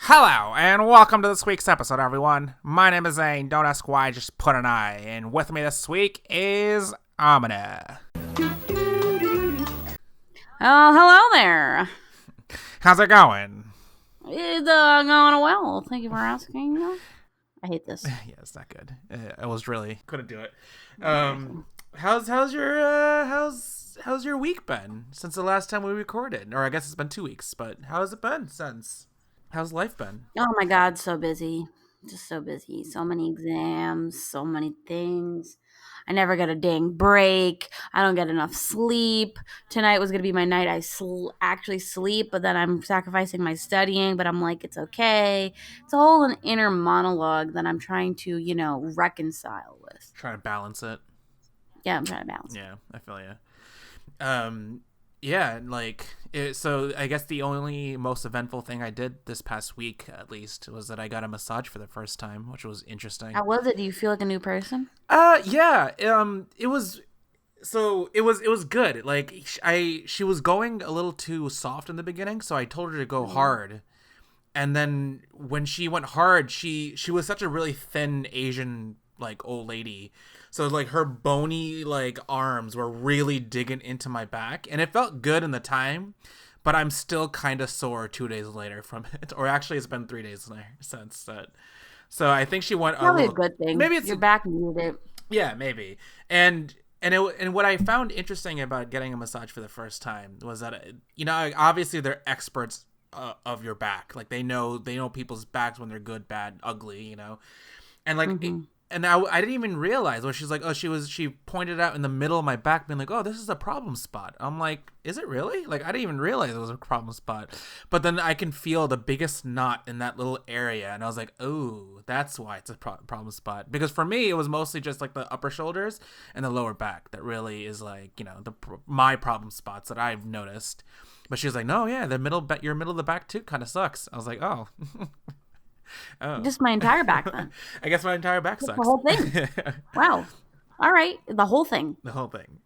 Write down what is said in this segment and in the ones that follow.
Hello, and welcome to this week's episode, everyone. My name is Zain. Don't ask why, just put an I. And with me this week is Amina. Oh, hello there. How's it going? It's going well. Thank you for asking. I hate this. Yeah, it's not good. I was really couldn't do it. Exactly. How's your week been since the last time we recorded? Or I guess it's been 2 weeks, but how has it been since? How's life been? Oh my God, so busy. Just so busy. So many exams, so many things. I never get a dang break. I don't get enough sleep. Tonight was going to be my night I actually sleep, but then I'm sacrificing my studying, but I'm like, it's okay. It's a whole an inner monologue that I'm trying to, reconcile with. Trying to balance it. Yeah, I'm trying to balance. Yeah, I feel you. Yeah, so I guess the only most eventful thing I did this past week, at least, was that I got a massage for the first time, which was interesting. How was it? Do you feel like a new person? Yeah. It was good. She was going a little too soft in the beginning, so I told her to go hard. And then when she went hard, she was such a really thin Asian old lady. So her bony arms were really digging into my back, and it felt good in the time, but I'm still kind of sore 2 days later from it. Or actually, it's been 3 days since that. So I think she went Probably a good thing. Maybe it's your back needed it. Yeah, maybe. And what I found interesting about getting a massage for the first time was that obviously they're experts of your back. They know people's backs when they're good, bad, ugly. And and I didn't even realize when she's she pointed out in the middle of my back, being like, oh, this is a problem spot. I'm like, is it really? I didn't even realize it was a problem spot. But then I can feel the biggest knot in that little area, and I was like, oh, that's why it's a problem spot. Because for me, it was mostly just the upper shoulders and the lower back that really is my problem spots that I've noticed. But she was like, no, yeah, your middle of the back too kind of sucks. I was like, oh. Oh. Just my entire back then. I guess my entire back sucks. The whole thing. Wow. All right. The whole thing. The whole thing.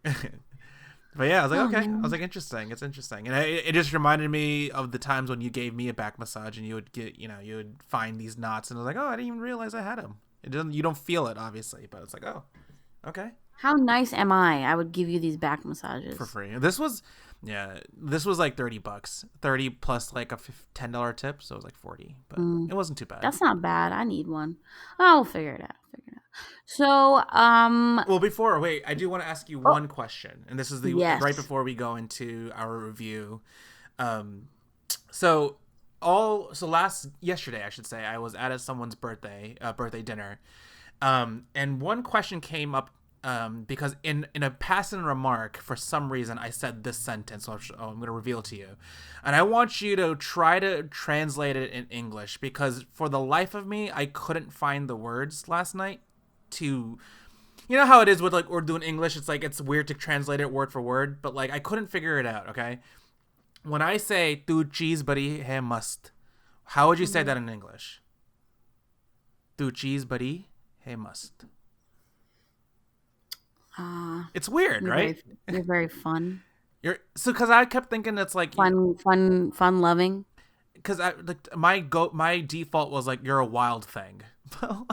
But yeah, I was like, okay. I was like, interesting. It's interesting. And it just reminded me of the times when you gave me a back massage and you would you would find these knots, and I was like, oh, I didn't even realize I had them. You don't feel it, obviously, but it's like, oh, okay. How nice am I? I would give you these back massages. For free. This was $30. 30 plus a $10 tip, so it was 40. But it wasn't too bad. That's not bad. I need one. Oh, we'll figure it out. So, well, I do want to ask you one question, and this is right before we go into our review. Yesterday, I should say, I was at someone's birthday dinner, and one question came up. Because in a passing remark, for some reason, I said this sentence, so I'm going to reveal it to you. And I want you to try to translate it in English, because for the life of me, I couldn't find the words last night to... You know how it is with Urdu in English? It's weird to translate it word for word, but I couldn't figure it out, okay? When I say, tu cheez badi hai mast, how would you say that in English? Tu cheez badi hai mast. It's weird, right? You're very fun. Because I kept thinking it's fun loving. Because my default was you're a wild thing. But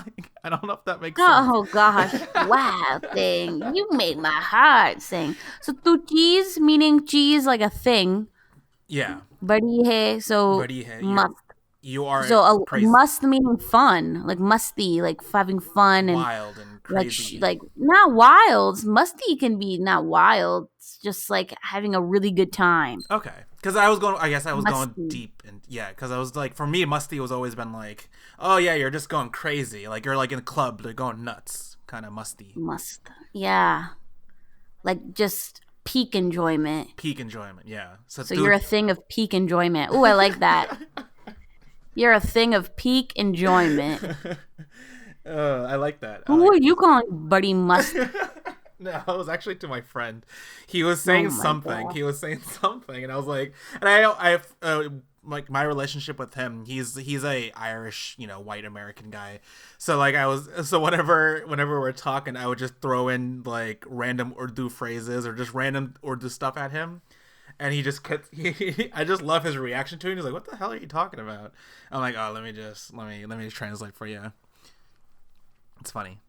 I don't know if that makes sense. Oh gosh, wild thing! You made my heart sing. So tu cheese meaning cheese like a thing. Yeah. Badi hai, so must. You are so crazy. Must meaning fun, musty, having fun and wild and crazy. Not wild. Musty can be not wild. It's just having a really good time. Okay, because I was going deep, and because I was for me, musty was always been oh yeah, you're just going crazy, you're in a club, they're going nuts, kind of musty. Yeah, just peak enjoyment. Yeah. So you're a thing of peak enjoyment. Ooh, I like that. You're a thing of peak enjoyment. I like that. Who are you calling Buddy Must? No, it was actually to my friend. He was saying something. God. He was saying something, and I was like, and I my relationship with him. He's a Irish, white American guy. So whenever we're talking, I would just throw in random Urdu phrases or just random Urdu stuff at him. And he just kept, I just love his reaction to it. He's like, "What the hell are you talking about?" I'm like, "Oh, let me just translate for you." It's funny.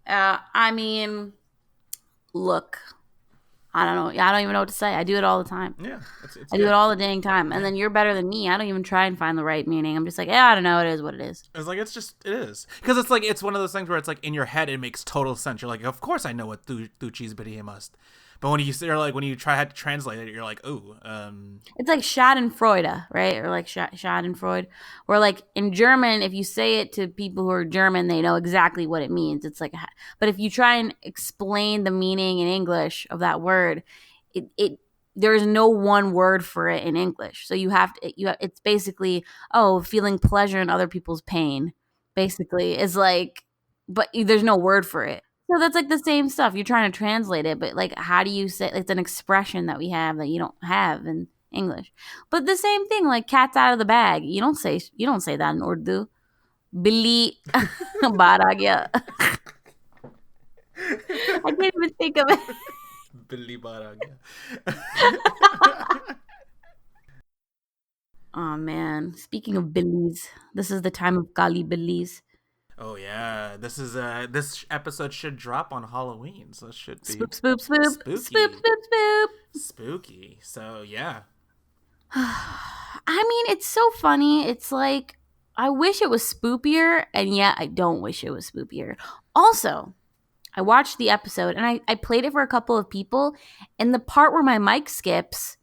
I mean, look, I don't know. I don't even know what to say. I do it all the time. Yeah, it's I do it good. all the dang time. And Yeah. then you're better than me. I don't even try and find the right meaning. I'm just like, yeah, I don't know. It is what it is. It's like it is because it's like it's one of those things where it's like in your head it makes total sense. You're like, of course I know what Thuchi's biddy must, but when you try to translate it, you're like, oh, It's like Schadenfreude, right? Or like Schadenfreude. Where like in German, if you say it to people who are German, they know exactly what it means. It's like, but if you try and explain the meaning in English of that word, it there is no one word for it in English. So you have to it's basically feeling pleasure in other people's pain. Basically, is like, but there's no word for it. So that's like the same stuff. You're trying to translate it, but like, how do you say it's an expression that we have that you don't have in English? But the same thing, like cat's out of the bag. You don't say that in Urdu. Billy Baragya. I can't even think of it. Billy Barag. Oh man. Speaking of Billies, this is the time of Kali Billies. Oh yeah, this episode should drop on Halloween, so it should be Spoop, spoop, spoop. Spoop, spooky, spoop, spoop. spooky. So yeah, I mean, it's so funny. It's like, I wish it was spoopier, and yet I don't wish it was spoopier. Also, I watched the episode and I played it for a couple of people, and the part where my mic skips,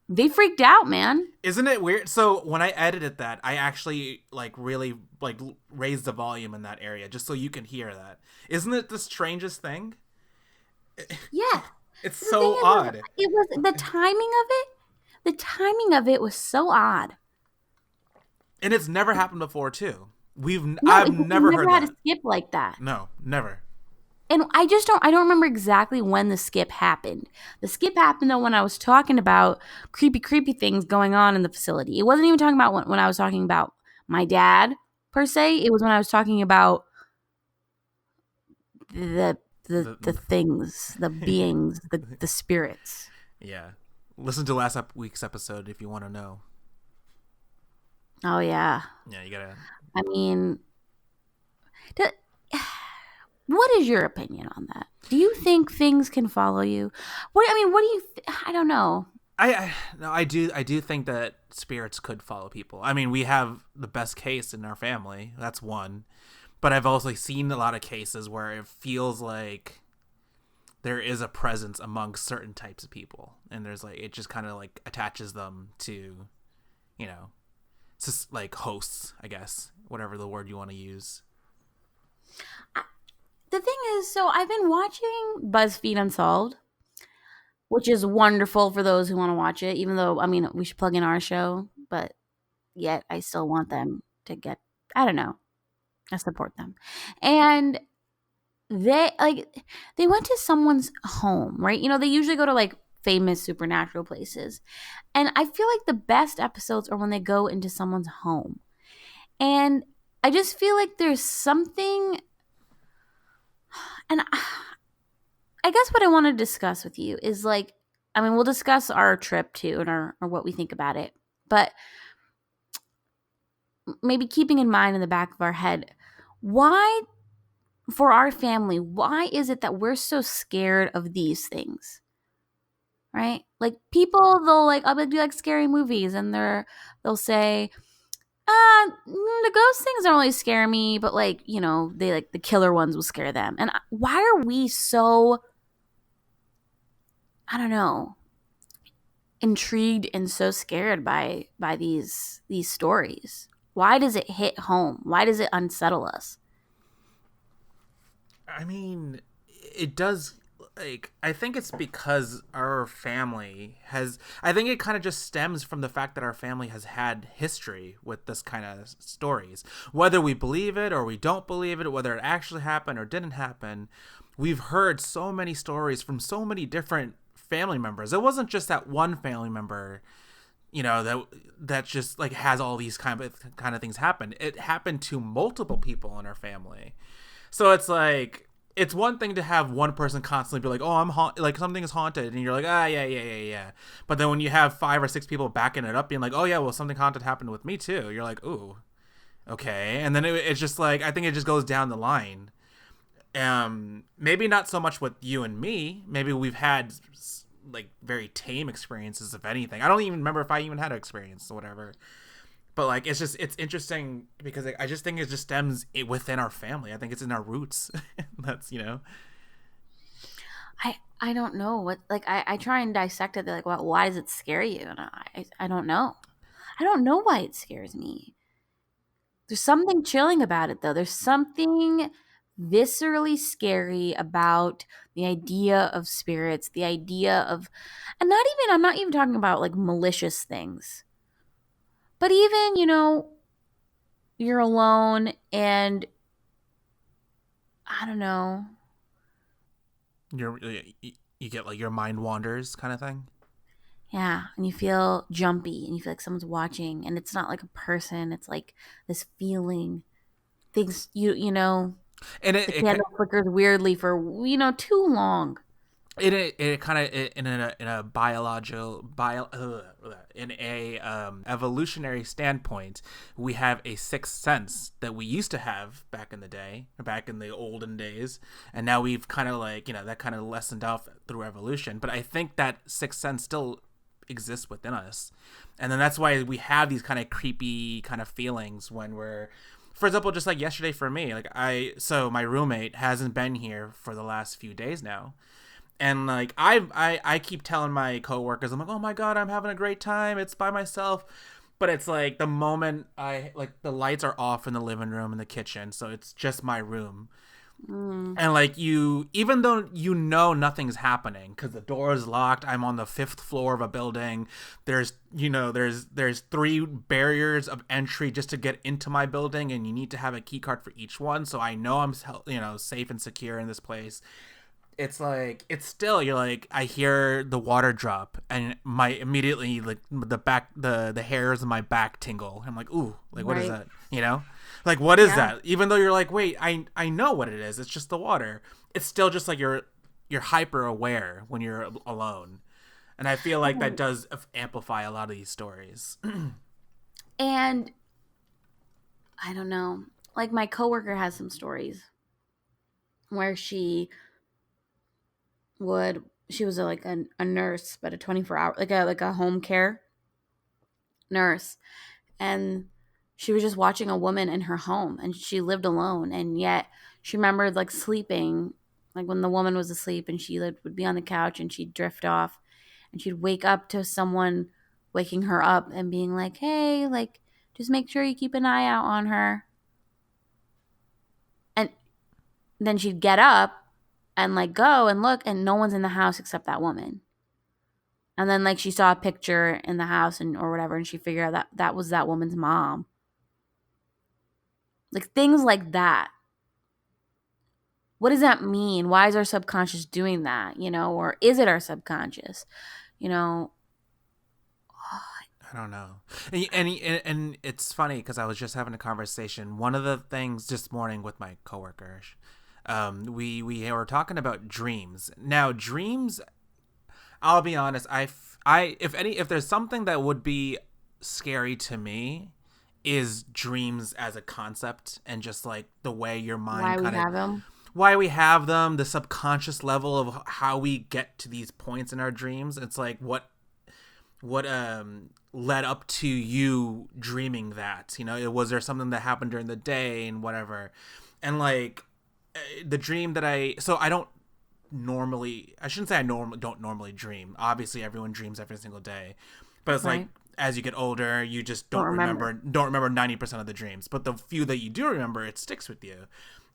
they freaked out, man. isn't it weird? So when I edited that, I actually like really like raised the volume in that area just so you can hear that. Isn't it the strangest thing? Yeah. It's The thing so is, odd, it was the timing of it. The timing of it was so odd. and it's never happened before too. No, I've we've never never heard had a that. skip like that. No, never. And I don't remember exactly when the skip happened. The skip happened though when I was talking about creepy things going on in the facility. It wasn't even talking about when I was talking about my dad per se. It was when I was talking about the the The, things, the beings, the spirits. yeah, listen to last week's episode if you want to know. Oh yeah. Yeah, you gotta. I mean, do, what is your opinion on that? Do you think things can follow you? What do you I don't know. I no, I do think that spirits could follow people. I mean, we have the best case in our family. That's one. But I've also seen a lot of cases where it feels like there is a presence among certain types of people, and there's like it just kind of like attaches them to, you know, just like hosts, I guess, whatever the word you want to use. The thing is, so I've been watching BuzzFeed Unsolved, which is wonderful for those who want to watch it, even though, I mean, we should plug in our show, but yet I still want them to get, I don't know, I support them. And they went to someone's home, right? You know, they usually go to like famous supernatural places. And I feel like the best episodes are when they go into someone's home. And I just feel like there's something, and I guess what I want to discuss with you is like, I mean, we'll discuss our trip too and or what we think about it. But maybe keeping in mind in the back of our head, why, for our family, why is it that we're so scared of these things? Right? Like people, I'll do like scary movies and they'll say, the ghost things don't really scare me, but like, you know, they like the killer ones will scare them. And why are we so, I don't know, intrigued and so scared by these stories? Why does it hit home? Why does it unsettle us? I mean, it does. Like, I think it's because our family has. I think it kind of just stems from the fact that our family has had history with this kind of stories. Whether we believe it or we don't believe it, whether it actually happened or didn't happen, we've heard so many stories from so many different family members. It wasn't just that one family member, you know, that just like has all these kind of things happen. It happened to multiple people in our family. So it's like it's one thing to have one person constantly be like, "Oh, like something is haunted," and you're like, "Ah, yeah, yeah, yeah, yeah." But then when you have 5 or 6 people backing it up, being like, "Oh yeah, well something haunted happened with me too," you're like, "Ooh, okay." And then it's just like I think it just goes down the line. Maybe not so much with you and me. Maybe we've had like very tame experiences, if anything. I don't even remember if I even had an experience or whatever. But like it's interesting because I just think it just stems within our family. I think it's in our roots. That's I don't know what, like, I try and dissect it. They're like, well, why does it scare you? And I don't know. I don't know why it scares me. There's something chilling about it, though. There's something viscerally scary about the idea of spirits, the idea of, and I'm not even talking about like malicious things, but even, you're alone and I don't know. you're you get like your mind wanders kind of thing. Yeah. And you feel jumpy and you feel like someone's watching and it's not like a person. It's like this feeling. Things, And the candle flickers weirdly for, too long. it kind of in a in a evolutionary standpoint, we have a sixth sense that we used to have back in the day, back in the olden days, and now we've kind of like that kind of lessened off through evolution. But I think that sixth sense still exists within us, and then that's why we have these kind of creepy kind of feelings when we're, for example, just like yesterday for me, like so my roommate hasn't been here for the last few days now. And like I keep telling my coworkers, I'm like, oh my god, I'm having a great time. It's by myself. But it's like the moment I like the lights are off in the living room and the kitchen, so it's just my room. Mm, And like even though nothing's happening because the door is locked, I'm on the 5th floor of a building. There's there's 3 barriers of entry just to get into my building, and you need to have a key card for each one. So I know I'm safe and secure in this place. It's like it's still you're like I hear the water drop and my immediately like the hairs in my back tingle. I'm like, ooh, like what is right. that? Like what is Yeah. that? Even though you're like, wait, I know what it is. It's just the water. It's still just like you're hyper aware when you're alone, and I feel like that And, does amplify a lot of these stories. and I don't know. Like my coworker has some stories where she was a nurse, but a 24-hour, like a home care nurse, and she was just watching a woman in her home, and she lived alone, and yet she remembered like sleeping, like when the woman was asleep, and she would be on the couch, and she'd drift off, and she'd wake up to someone waking her up and being like, "Hey, like just make sure you keep an eye out on her," and then she'd get up and like go and look, and no one's in the house except that woman. And then like she saw a picture in the house and or whatever, and she figured out that that was that woman's mom. Like things like that. What does that mean? Why is our subconscious doing that? Or is it our subconscious? You know, I don't know. And it's funny because I was just having a conversation. One of the things this morning with my coworkers, we were talking about dreams. Now, dreams. I'll be honest. If there's something that would be scary to me, is dreams as a concept and just like the way your mind why we kind of have them. why we have them, the subconscious level of how we get to these points in our dreams. It's like what led up to you dreaming that was there something that happened during the day and whatever, and like the dream that I don't normally, I shouldn't say don't normally dream. Obviously everyone dreams every single day, but it's like Right? as you get older you just Don't don't remember. remember 90% of the dreams, but the few that you do remember, it sticks with you.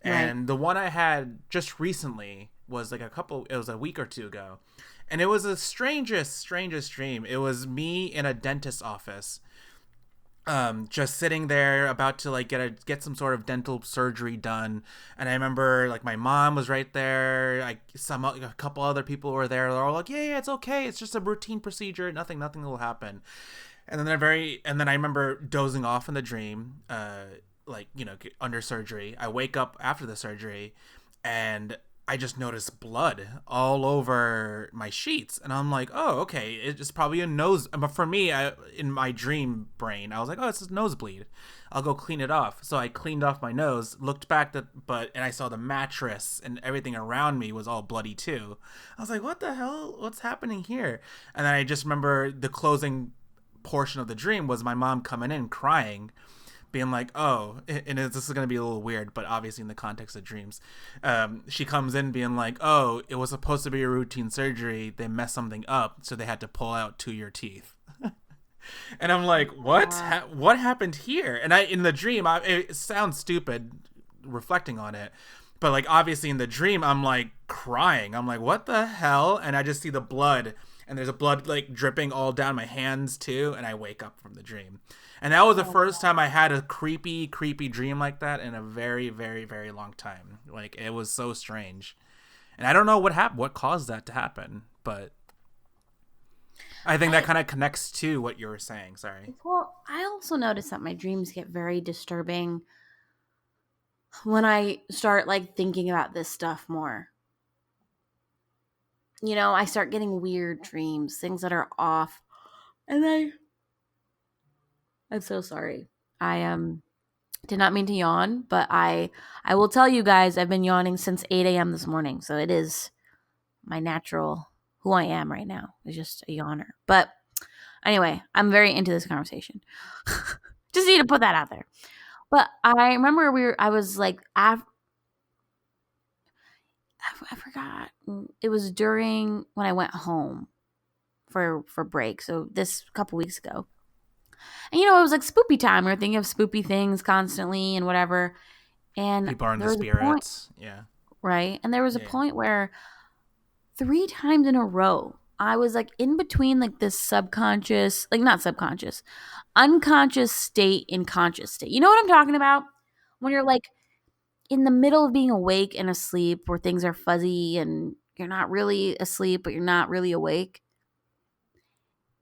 Right. And the one I had just recently was like it was a week or two ago. And it was the strangest dream. It was me in a dentist's office, just sitting there about to like get some sort of dental surgery done. And I remember like my mom was right there, like a couple other people were there. They're all like, yeah, it's okay, it's just a routine procedure, nothing will happen. And then I remember dozing off in the dream, like under surgery. I wake up after the surgery, and I just noticed blood all over my sheets, and I'm like, oh, okay, it's probably a nose. But for me, in my dream brain, I was like, oh, it's a nosebleed. I'll go clean it off. So I cleaned off my nose, looked back, and I saw the mattress and everything around me was all bloody too. I was like, what the hell? What's happening here? And then I just remember the closing portion of the dream was my mom coming in crying, being like, oh, and this is going to be a little weird, but obviously in the context of dreams, she comes in being like, oh, it was supposed to be a routine surgery. They messed something up, so they had to pull out 2 of your teeth. And I'm like, what? What happened here? And in the dream, it sounds stupid reflecting on it, but like obviously in the dream, I'm like crying. I'm like, what the hell? And I just see the blood, and there's a blood like dripping all down my hands too, and I wake up from the dream. And that was the first time I had a creepy dream like that in a very, very, very long time. Like, it was so strange. And I don't know what happened, what caused that to happen, but I think that kind of connects to what you were saying. Sorry. Well, I also notice that my dreams get very disturbing when I start like thinking about this stuff more. You know, I start getting weird dreams, things that are off. And I'm so sorry. I did not mean to yawn, but I will tell you guys I've been yawning since 8 a.m. this morning. So it is my natural who I am right now. Is just a yawner. But anyway, I'm very into this conversation. Just need to put that out there. But I remember I was like, I forgot. It was during when I went home for break. So this couple weeks ago. And it was like spoopy time. We were thinking of spoopy things constantly and whatever. And People are in there the was a point, spirits. Yeah. right? And there was a point where 3 times in a row, I was like in between like this subconscious, like not subconscious, unconscious state and conscious state. You know what I'm talking about? When you're like in the middle of being awake and asleep where things are fuzzy and you're not really asleep, but you're not really awake.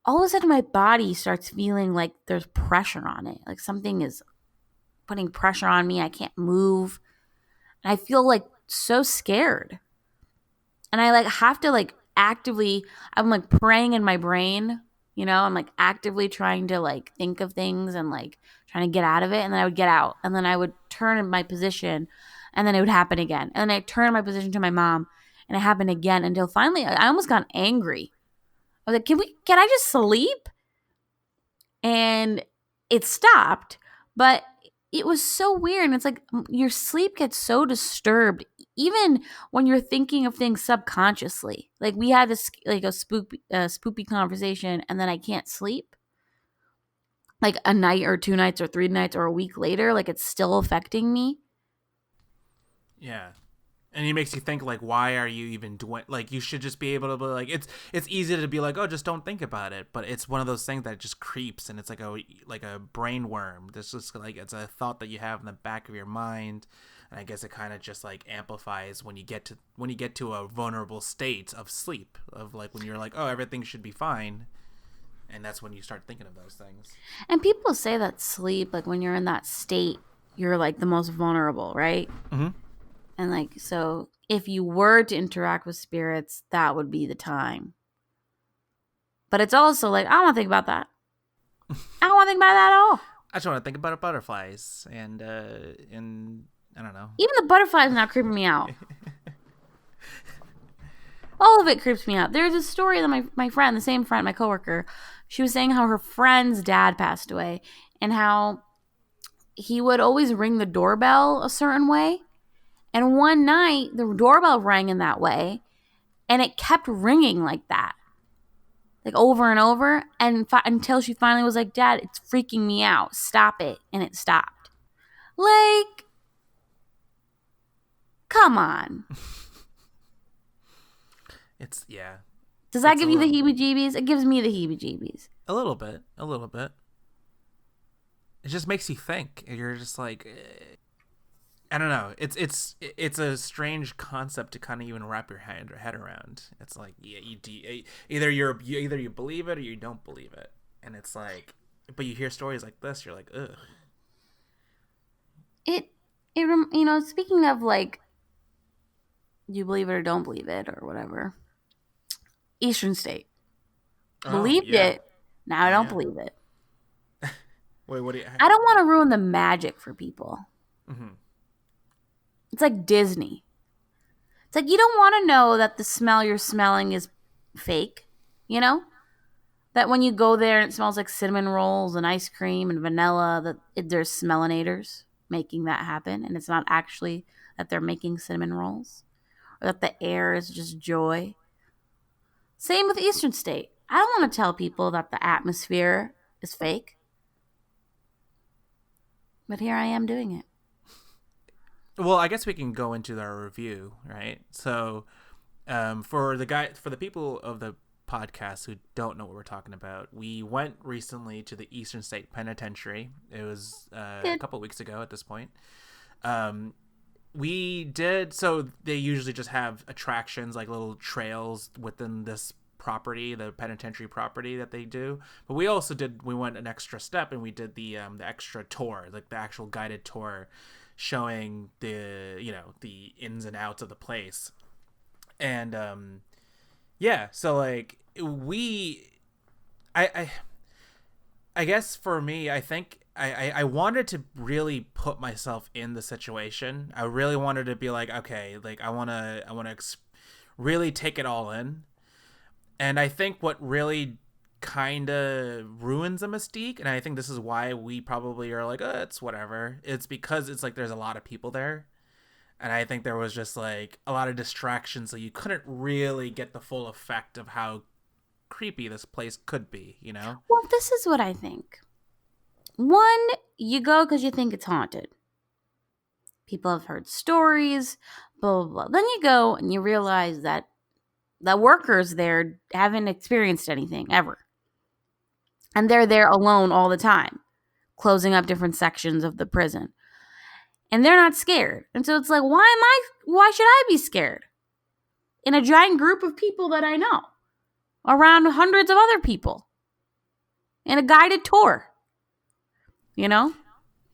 All of a sudden my body starts feeling like there's pressure on it. Like something is putting pressure on me. I can't move. And I feel like so scared. And I like have to like actively, I'm like praying in my brain, I'm like actively trying to like think of things and like trying to get out of it. And then I would get out and then I would turn in my position and then it would happen again. And then I turn my position to my mom and it happened again until finally I almost got angry. I was like, can I just sleep? And it stopped, but it was so weird. And it's like your sleep gets so disturbed, even when you're thinking of things subconsciously. Like we had this like a spoopy conversation, and then I can't sleep. Like a night or 2 nights or 3 nights or a week later, like it's still affecting me. Yeah. And it makes you think like, why are you even doing? Like, you should just be able to be like, it's easy to be like, oh, just don't think about it. But it's one of those things that just creeps, and it's like a brain worm. This just like it's a thought that you have in the back of your mind, and I guess it kind of just like amplifies when you get to a vulnerable state of sleep, of like when you're like, oh, everything should be fine, and that's when you start thinking of those things. And people say that sleep, like when you're in that state, you're like the most vulnerable, right? Mm-hmm. And like, so if you were to interact with spirits, that would be the time. But it's also like, I don't want to think about that. I don't want to think about that at all. I just want to think about butterflies and I don't know. Even the butterflies now creeping me out. All of it creeps me out. There's a story that my friend, the same friend, my coworker, she was saying how her friend's dad passed away and how he would always ring the doorbell a certain way. And one night, the doorbell rang in that way, and it kept ringing like that, like over and over, and until she finally was like, Dad, it's freaking me out. Stop it. And it stopped. Like, come on. Yeah. Does that give you the heebie-jeebies? It gives me the heebie-jeebies. A little bit. It just makes you think. You're just like... I don't know. It's a strange concept to kind of even wrap your head around. It's like, yeah, either you believe it or you don't believe it, and it's like, but you hear stories like this, you're like, ugh. Speaking of like You believe it or don't believe it or whatever. Eastern State. Oh Believed yeah. it. Now I Oh don't yeah. believe it. Wait, what do you? I don't want to ruin the magic for people. Mm-hmm. It's like Disney. It's like you don't want to know that the smell you're smelling is fake, you know? That when you go there and it smells like cinnamon rolls and ice cream and vanilla, there's smellinators making that happen. And it's not actually that they're making cinnamon rolls or that the air is just joy. Same with Eastern State. I don't want to tell people that the atmosphere is fake, but here I am doing it. Well, I guess we can go into our review, right? So, for the people of the podcast who don't know what we're talking about, we went recently to the Eastern State Penitentiary. It was a Good. couple weeks ago at this point. Um, we did so. They usually just have attractions like little trails within this property, the penitentiary property that they do. But we also did. We went an extra step and we did the extra tour, like the actual guided tour, showing the ins and outs of the place. And yeah, so like I I guess for me, I think I wanted to really put myself in the situation. I really wanted to be like, okay, like I want to really take it all in. And I think what really kind of ruins a mystique, and I think this is why we probably are like, it's whatever. It's because it's like there's a lot of people there, and I think there was just like a lot of distractions, so you couldn't really get the full effect of how creepy this place could be. You know? Well, this is what I think. One, you go because you think it's haunted. People have heard stories, blah, blah, blah. Then you go and you realize that the workers there haven't experienced anything ever. And they're there alone all the time, closing up different sections of the prison. And they're not scared. And so it's like, why should I be scared? In a giant group of people that I know, around hundreds of other people, in a guided tour, you know?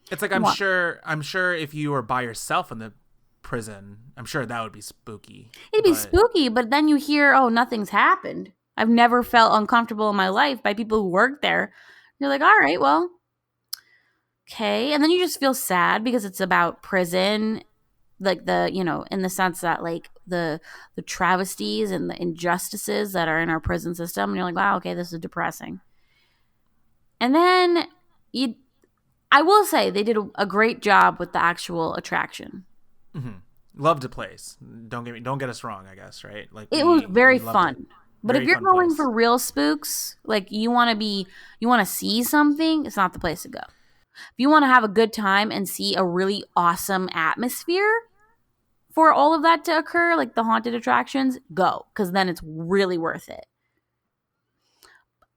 It's like What? I'm sure if you were by yourself in the prison, I'm sure that would be spooky. It'd be But spooky, but then you hear, oh, nothing's happened. I've never felt uncomfortable in my life by people who work there. You're like, all right, well, okay. And then you just feel sad because it's about prison, like in the sense that like the travesties and the injustices that are in our prison system. And you're like, wow, okay, this is depressing. And then you I will say they did a great job with the actual attraction. mm-hmm. Loved the place. Don't get us wrong. I guess right. Like It was very we loved it. fun. But if Very you're fun going place. for real spooks, like you want to see something, it's not the place to go. If you want to have a good time and see a really awesome atmosphere for all of that to occur, like the haunted attractions, go, cuz then it's really worth it.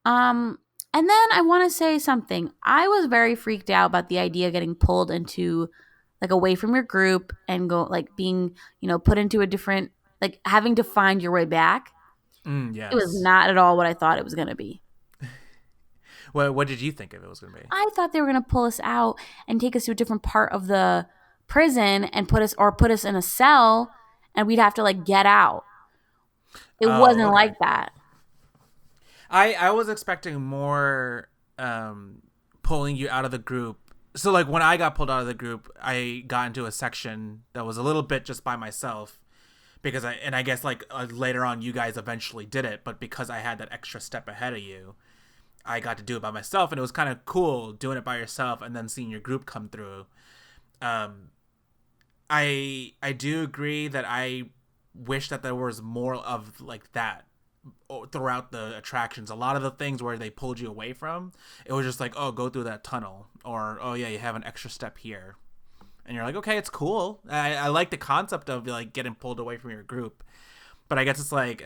Um and then I want to say something. I was very freaked out about the idea of getting pulled into like away from your group and go like being, put into a different like having to find your way back. It was Yes. not at all what I thought it was going to be. What did you think of it was going to be? I thought they were going to pull us out and take us to a different part of the prison and put us in a cell and we'd have to like get out. It Oh, wasn't okay. like that. I was expecting more pulling you out of the group. So like when I got pulled out of the group, I got into a section that was a little bit just by myself because I guess like later on you guys eventually did it, but because I had that extra step ahead of you, I got to do it by myself, and it was kind of cool doing it by yourself and then seeing your group come through. Um, I do agree that I wish that there was more of like that throughout the attractions. A lot of the things where they pulled you away from, it was just like, oh, go through that tunnel, or oh yeah, you have an extra step here, and you're like, okay, it's cool. I like the concept of like getting pulled away from your group, but I guess it's like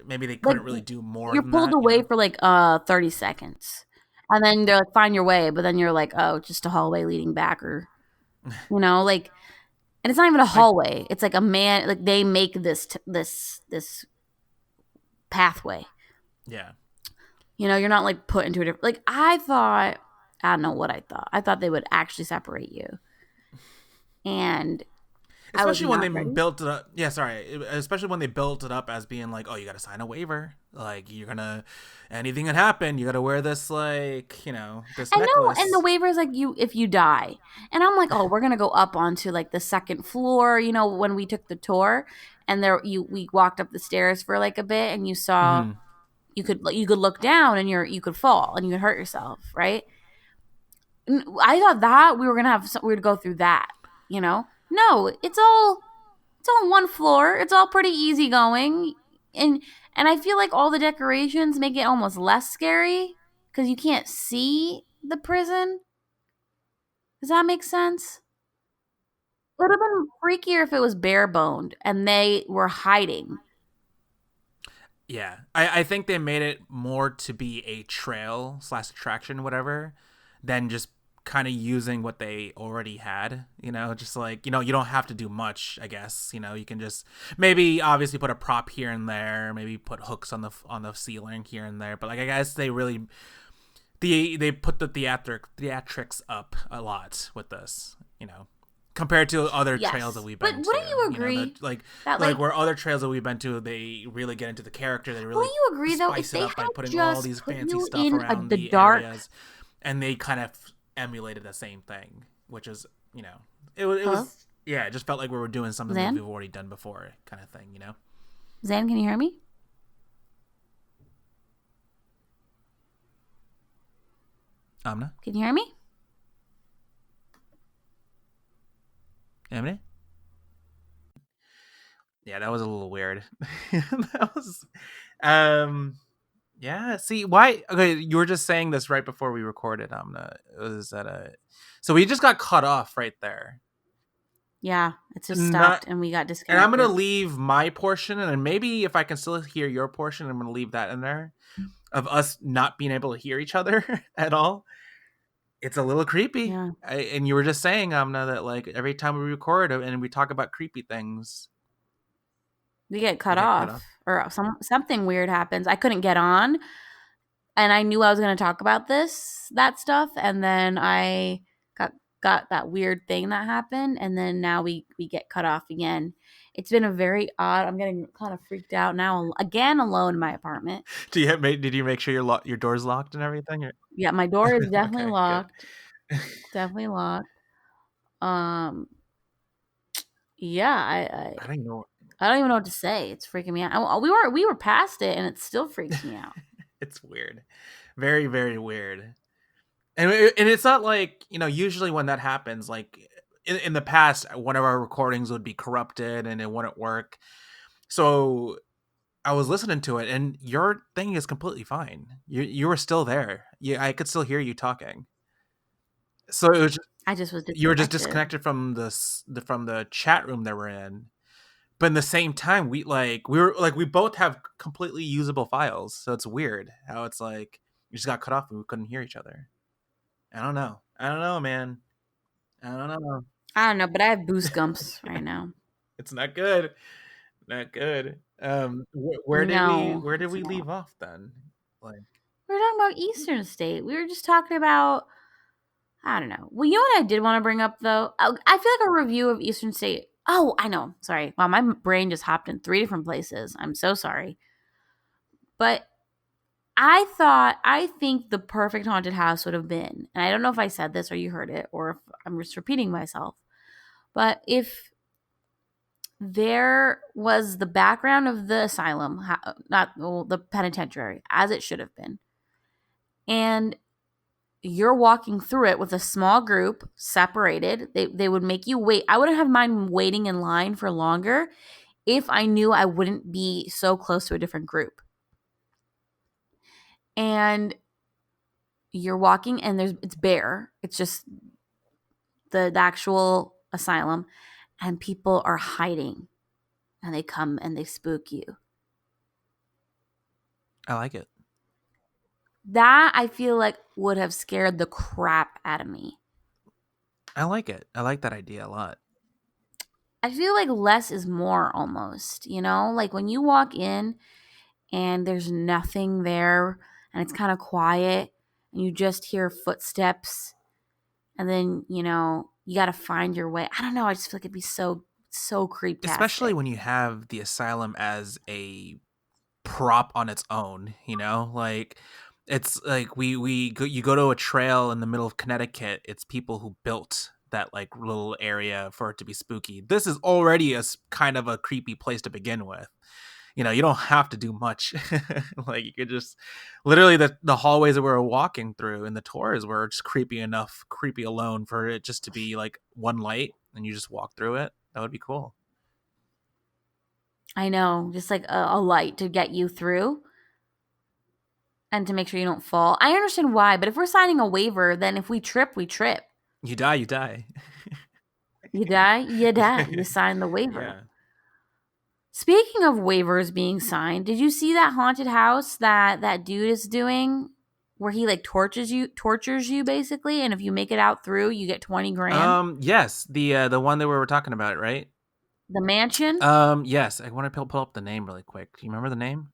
maybe they Like couldn't really do more you're than pulled that, away for like 30 seconds. And then they're like find your way, but then you're like, oh, just a hallway leading back or like and it's not even a Like hallway. It's like a man like they make this pathway. yeah. You're not like put into a different like I don't know what I thought. I thought they would actually separate you. And I was especially when they not ready. built it up. Yeah, sorry. Especially when they built it up as being like, oh, you got to sign a waiver. Like you're gonna, anything can happen. You got to wear this like, this I know, and the necklace. waiver is like you if you die. And I'm like, oh, we're gonna go up onto like the second floor. When we took the tour, and we walked up the stairs for like a bit, and you saw Hmm. you could look down and you could fall and you could hurt yourself, right? I thought that we would go through that. No, it's all one floor. It's all pretty easy going, and I feel like all the decorations make it almost less scary because you can't see the prison. Does that make sense? It would have been freakier if it was bare boned and they were hiding. Yeah, I think they made it more to be a trail slash attraction, whatever, than just kind of using what they already had. Just like you don't have to do much. I guess you can just maybe obviously put a prop here and there, maybe put hooks on the ceiling here and there. But like I guess they really they put the theatrics up a lot with this. Compared to other trails that Yes, we've but been wouldn't to, you that agree like that like where other trails that we've been to, they really get into the character. They really wouldn't you agree though if spice it they up by had putting all just these put fancy you stuff in around the the dark? areas, and they kind of emulated the same thing, which is it Hello, was yeah, it just felt like we were doing something that Zan? we've already done before, kind of thing. Zan, can you hear me? Amna, Can you hear me? Amna. Yeah, that was a little weird. That was, um, yeah. See, why? Okay, you were just saying this right before we recorded. Amna, was that a? So we just got cut off right there. Yeah, it just Not, stopped and we got and I'm gonna disconnected. leave my portion, and maybe if I can still hear your portion, I'm gonna leave that in there of us not being able to hear each other at all. It's a little creepy. Yeah, And you were just saying, Amna, that like every time we record and we talk about creepy things, we get we cut get cut off off. or something weird happens. I couldn't get on, and I knew I was going to talk about that stuff, and then I got got that weird thing that happened, and then now we get cut off again. It's been a very odd. I'm getting kind of freaked out now again alone in my apartment. Did you make sure your door's locked and everything? Yeah, my door is definitely Okay, good. locked. Definitely locked. Um, yeah, I don't even know. I don't even know what to say. It's freaking me out. We were past it, and it still freaks me out. It's weird, very very weird. And it's not like usually when that happens, like in the past, one of our recordings would be corrupted and it wouldn't work. So I was listening to it, and your thing is completely fine. You were still there. I could still hear you talking. So it was I just was you were just disconnected. disconnected from from the chat room that we're in. But in the same time, we both have completely usable files. So it's weird how it's like we just got cut off and we couldn't hear each other. I don't know. I don't know, man. I don't know. I don't know, but I have boost gumps right now. It's not good. Not good. No, where did it's we not. leave off then? Like, We were talking about Eastern State. We were just talking about, I don't know. Well, you know what I did want to bring up though? I feel like a review of Eastern State. Oh, I know. Sorry. Wow, my brain just hopped in three different places. I'm so sorry. But I think the perfect haunted house would have been, and I don't know if I said this or you heard it or if I'm just repeating myself, but if there was the background of the asylum, not well, the penitentiary, as it should have been, and you're walking through it with a small group separated. They would make you wait. I wouldn't have mind waiting in line for longer if I knew I wouldn't be so close to a different group. And you're walking and it's bare. It's just the actual asylum, and people are hiding and they come and they spook you. I like it. That I feel like would have scared the crap out of me. I like it. I like that idea a lot. I feel like less is more almost, Like when you walk in and there's nothing there and it's kind of quiet and you just hear footsteps and then, you got to find your way. I don't know. I just feel like it'd be so so creeptastic. especially when you have the asylum as a prop on its own, you know? Like it's like you go to a trail in the middle of Connecticut, it's people who built that like little area for it to be spooky. This is already kind of a creepy place to begin with. You know, you don't have to do much. Like you could just literally the hallways that we were walking through and the tours were just creepy alone for it just to be like one light and you just walk through it. That would be cool. I know, just like a light to get you through and to make sure you don't fall. I understand why, but if we're signing a waiver, then if we trip, we trip. You die, you die. You die, you die. You sign the waiver. Yeah. Speaking of waivers being signed, did you see that haunted house that dude is doing where he like tortures you basically, and if you make it out through, you get 20 grand? Yes, the one that we were talking about, right? The mansion? Yes, I want to pull up the name really quick. Do you remember the name?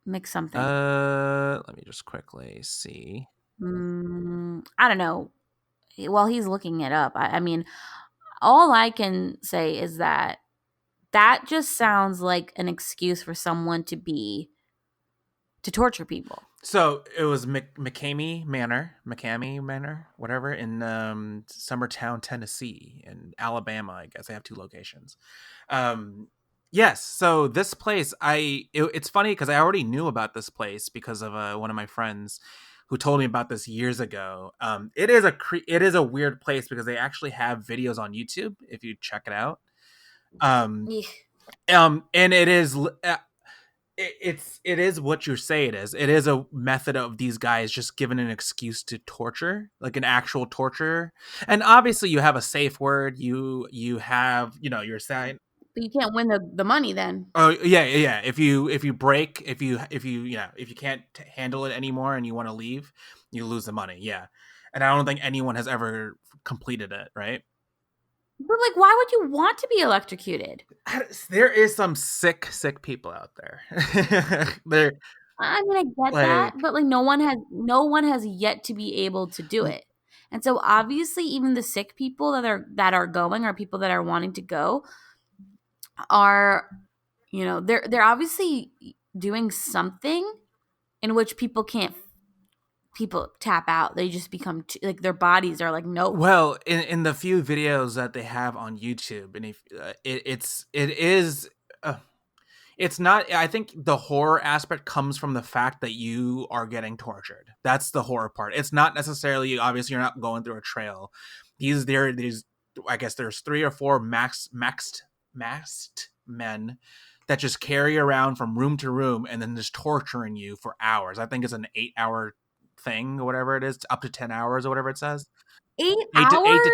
Mc something. Let me just quickly see. I don't know. While he's looking it up, I mean, all I can say is that just sounds like an excuse for someone to torture people. So it was McCamey Manor, whatever, in Summertown, Tennessee, and Alabama. I guess I have two locations. Yes. So this place, it's funny because I already knew about this place because of one of my friends who told me about this years ago. It is a weird place because they actually have videos on YouTube if you check it out. And it is it is what you say it is. It is a method of these guys just given an excuse to torture, like an actual torture. And obviously you have a safe word. You have, your sign. But you can't win the money then. Oh yeah. If you break, if you can't handle it anymore and you want to leave, you lose the money. Yeah. And I don't think anyone has ever completed it, right? But like, why would you want to be electrocuted? There is some sick people out there. They're I mean, I get that, like, but like, no one has yet to be able to do it. And so obviously, even the sick people that are going, or people that are wanting to go, are, they're obviously doing something in which people tap out. They just become like, their bodies are like, nope. well, in the few videos that they have on YouTube, and if it is. It's not. I think the horror aspect comes from the fact that you are getting tortured. That's the horror part. It's not necessarily, obviously you're not going through a trail. These I guess there's 3 or 4 masked men that just carry around from room to room and then just torturing you for hours. I think it's an 8-hour thing or whatever it is, up to 10 hours or whatever it says. 8 to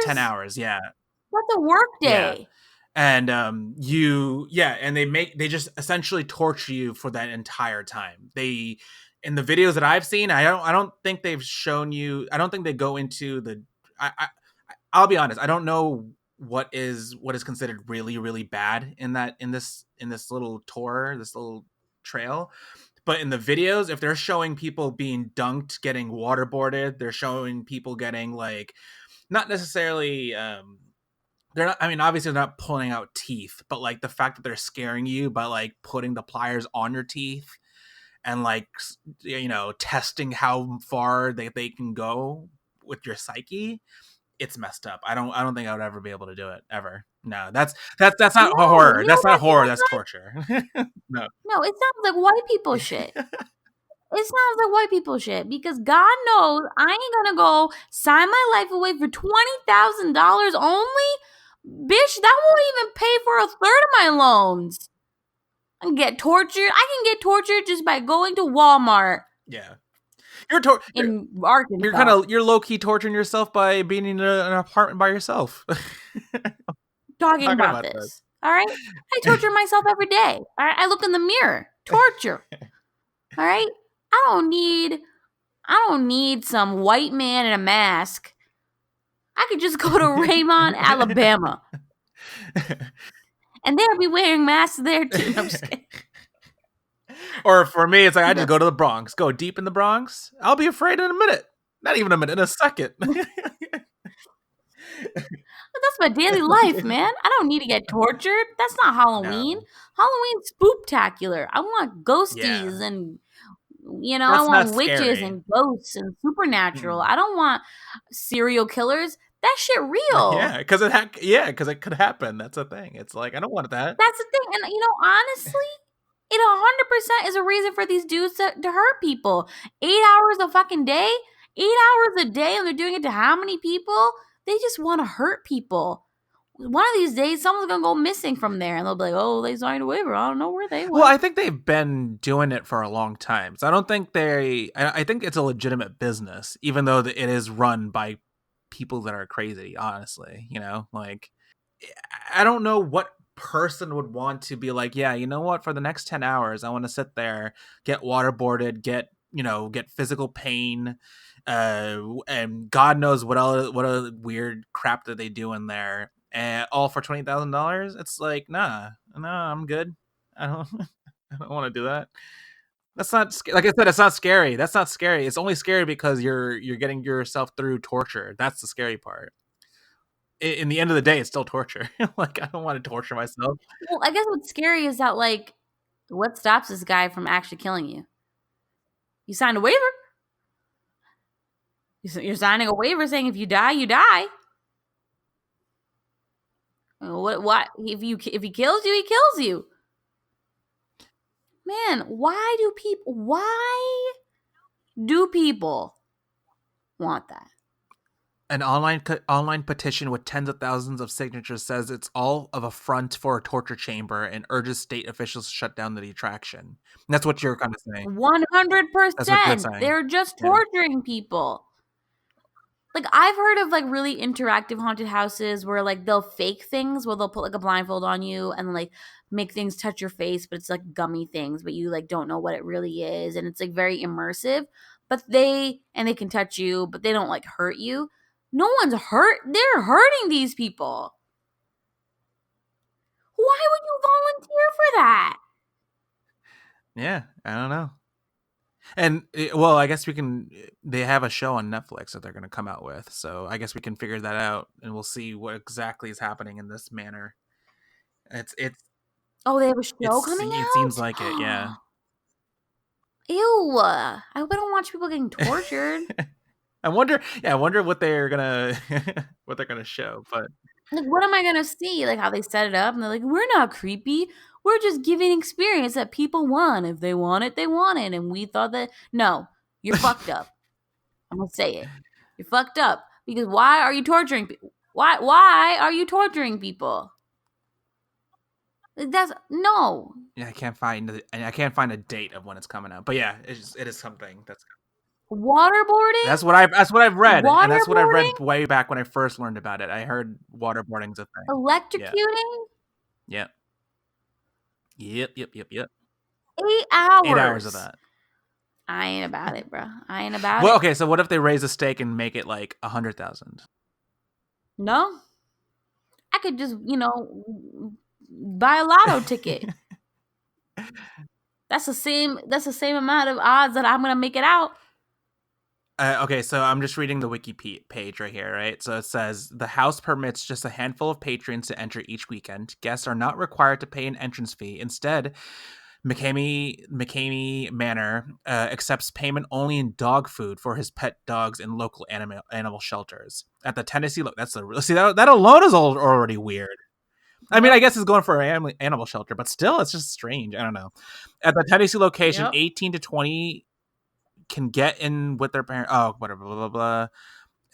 10 8 hours? hours. Yeah. That's a work Yeah. day. And and they just essentially torture you for that entire time. They, in the videos that I've seen, I don't think they've shown you. I don't think they go into the. I'll be honest. I don't know what is considered really really bad in this little tour, this little trail. But in the videos, if they're showing people being dunked, getting waterboarded, they're showing people getting like, not necessarily they're not, I mean, obviously they're not pulling out teeth, but like the fact that they're scaring you by like putting the pliers on your teeth and like, testing how far they can go with your psyche, it's messed up. I don't think I would ever be able to do it ever. No, that's not No, horror. you know That's not what horror. sounds That's like? torture. No. No, it sounds like white people shit. It sounds like white people shit, because God knows I ain't gonna go sign my life away for $20,000 only. Bitch, that won't even pay for a third of my loans. I can get tortured. I can get tortured just by going to Walmart Yeah. You're tor- you're, in Arkansas. you're low key torturing yourself by being in an apartment by yourself. Talking Talking about about this. this. All right? I torture myself every day. All right? I look in the mirror. Torture. All right? I don't need some white man in a mask. I could just go to Raymond, Alabama. And they'll be wearing masks there too. No, I'm just kidding. Or for me, it's like I just go to the Bronx, go deep in the Bronx. I'll be afraid in a minute. Not even a minute, in a second. That's my daily life, man. I don't need to get tortured. That's not Halloween. No. Halloween's spooktacular. I want ghosties Yeah. and I That's not want witches scary. and ghosts and supernatural. Mm. I don't want serial killers. That shit real. Yeah, because it could happen. That's a thing. It's like I don't want that. That's the thing. And honestly, it 100% is a reason for these dudes to hurt people. 8 hours a fucking day, 8 hours a day, and they're doing it to how many people? They just want to hurt people. One of these days, someone's gonna go missing from there, and they'll be like, "Oh, they signed a waiver. I don't know where they Well, went." I think they've been doing it for a long time. So I don't think I think it's a legitimate business, even though it is run by people that are crazy, honestly. Like, I don't know what person would want to be like, yeah, you know what? For the next 10 hours, I want to sit there, get waterboarded, get physical pain, and God knows what other weird crap that they do in there, and all for $20,000. It's like, nah, I'm good. I don't, I don't want to do that. That's not like I said. It's not scary. That's not scary. It's only scary because you're getting yourself through torture. That's the scary part. In the end of the day, it's still torture. Like I don't want to torture myself. Well, I guess what's scary is that what stops this guy from actually killing you? You signed a waiver. You're signing a waiver saying if you die, you die. What if he kills you, he kills you. Man, why do people want that? An online petition with tens of thousands of signatures says it's all of a front for a torture chamber and urges state officials to shut down the attraction. And that's what you're kind of saying. 100%. That's what you're saying. They're just Yeah. torturing people. Like, I've heard of really interactive haunted houses where they'll fake things, where they'll put a blindfold on you and make things touch your face, but it's gummy things, but you don't know what it really is, and it's very immersive. But they can touch you, but they don't hurt you. No one's hurt. They're hurting these people. Why would you volunteer for that? Yeah, I don't know. And well, I guess they have a show on Netflix that they're going to come out with, so I guess we can figure that out, and we'll see what exactly is happening in this manner. It's Oh, they have a show coming out? It seems like it, yeah. Ew! I hope I don't watch people getting tortured. I wonder what they're gonna show, but what am I gonna see? How they set it up, and they're like, "We're not creepy. We're just giving experience that people want. If they want it, they want it." And we thought that no, you're fucked up. I'm gonna say it. You're fucked up because why are you torturing people? Why are you torturing people? That's no. Yeah, I can't find a date of when it's coming out. But yeah, it is something that's waterboarding. That's what I've read, and that's what I read way back when I first learned about it. I heard waterboarding's a thing. Electrocuting. Yeah. Yep. 8 hours. 8 hours of that. I ain't about it, bro. I ain't about it. Well, okay, so what if they raise the stake and make it 100,000? No. I could just, buy a lotto ticket. That's the same amount of odds that I'm gonna make it out. Okay, so I'm just reading the wiki page right here, right? So it says the house permits just a handful of patrons to enter each weekend. Guests are not required to pay an entrance fee. Instead, McCamey Manor accepts payment only in dog food for his pet dogs in local animal shelters. At the Tennessee, that alone is already weird. I mean, I guess it's going for an animal shelter, but still, it's just strange. I don't know. At the Tennessee location, 18 to 20 can get in with their parents. Oh, whatever, blah, blah, blah.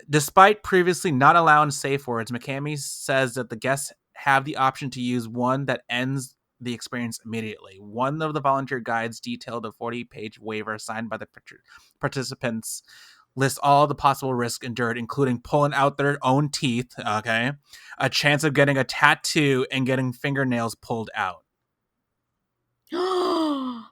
Despite previously not allowing safe words, McCamey says that the guests have the option to use one that ends the experience immediately. One of the volunteer guides detailed a 40-page waiver signed by the participants, lists all the possible risks endured, including pulling out their own teeth, okay, a chance of getting a tattoo, and getting fingernails pulled out. Oh.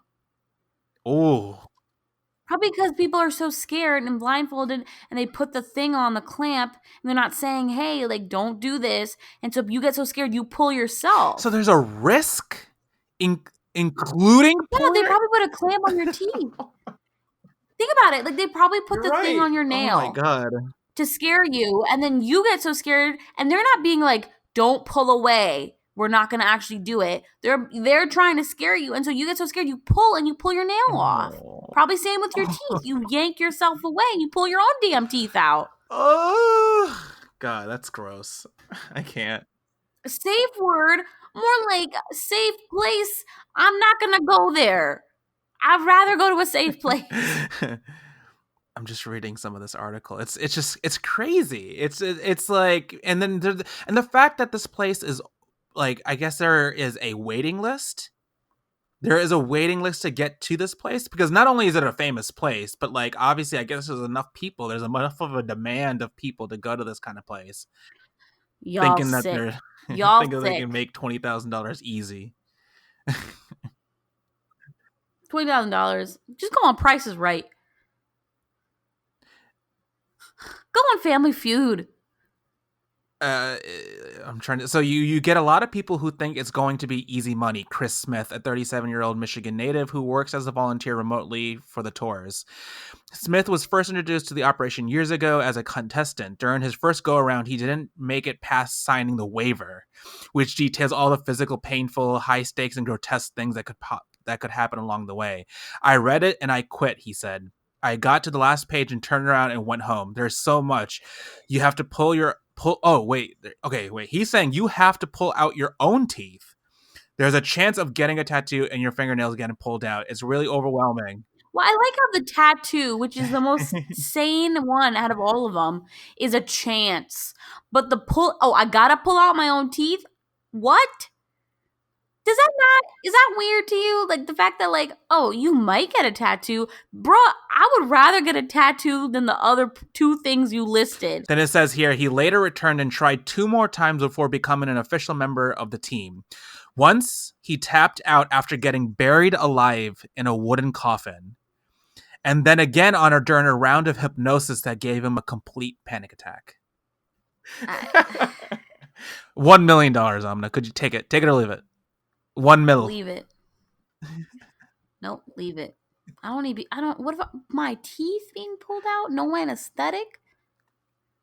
Probably because people are so scared and blindfolded, and they put the thing on the clamp, and they're not saying, "Hey, don't do this." And so you get so scared, you pull yourself. So there's a risk, including. Yeah, they probably put a clamp on your teeth. Think about it. They probably put thing on your nail. Oh my god. to scare you, and then you get so scared, and they're not being like, "Don't pull away. We're not going to actually do it." They're trying to scare you, and so you get so scared you pull and you pull your nail off. Oh. Probably same with your teeth. You yank yourself away and you pull your own damn teeth out. Oh, God, that's gross. I can't. Safe word, more like safe place. I'm not going to go there. I'd rather go to a safe place. I'm just reading some of this article. It's just it's crazy. It's like, and then and the fact that this place is like, I guess there is a waiting list. There is a waiting list to get to this place, because not only is it a famous place, but like obviously I guess there's enough people. There's enough of a demand of people to go to this kind of place, Y'all thinking that sick. they're Y'all thinking they sick. can make $20,000 easy. $20,000. Just go on Price is Right. Go on Family Feud. uh I'm trying to, so you get a lot of people who think it's going to be easy money. Chris Smith, a 37-year-old Michigan native who works as a volunteer remotely for the tours. Smith was first introduced to the operation years ago as a contestant. During his first go around, he didn't make it past signing the waiver, which details all the physical, painful, high stakes, and grotesque things that could happen along the way. I read it and I quit, he said. I got to the last page and turned around and went home. There's so much. You have to pull. Oh, wait. Okay, wait. He's saying you have to pull out your own teeth. There's a chance of getting a tattoo and your fingernails getting pulled out. It's really overwhelming. Well, I like how the tattoo, which is the most sane one out of all of them, is a chance. But the I gotta pull out my own teeth? What? Does that not, is that weird to you? Like the fact that, like, oh, you might get a tattoo. Bruh, I would rather get a tattoo than the other two things you listed. Then it says here, he later returned and tried 2 more times before becoming an official member of the team. Once, he tapped out after getting buried alive in a wooden coffin. And then again during a round of hypnosis that gave him a complete panic attack. I, $1 million, Amna. Could you take it? Take it or leave it. 1 mil. leave it. Nope, leave it. What about my teeth being pulled out? No anesthetic?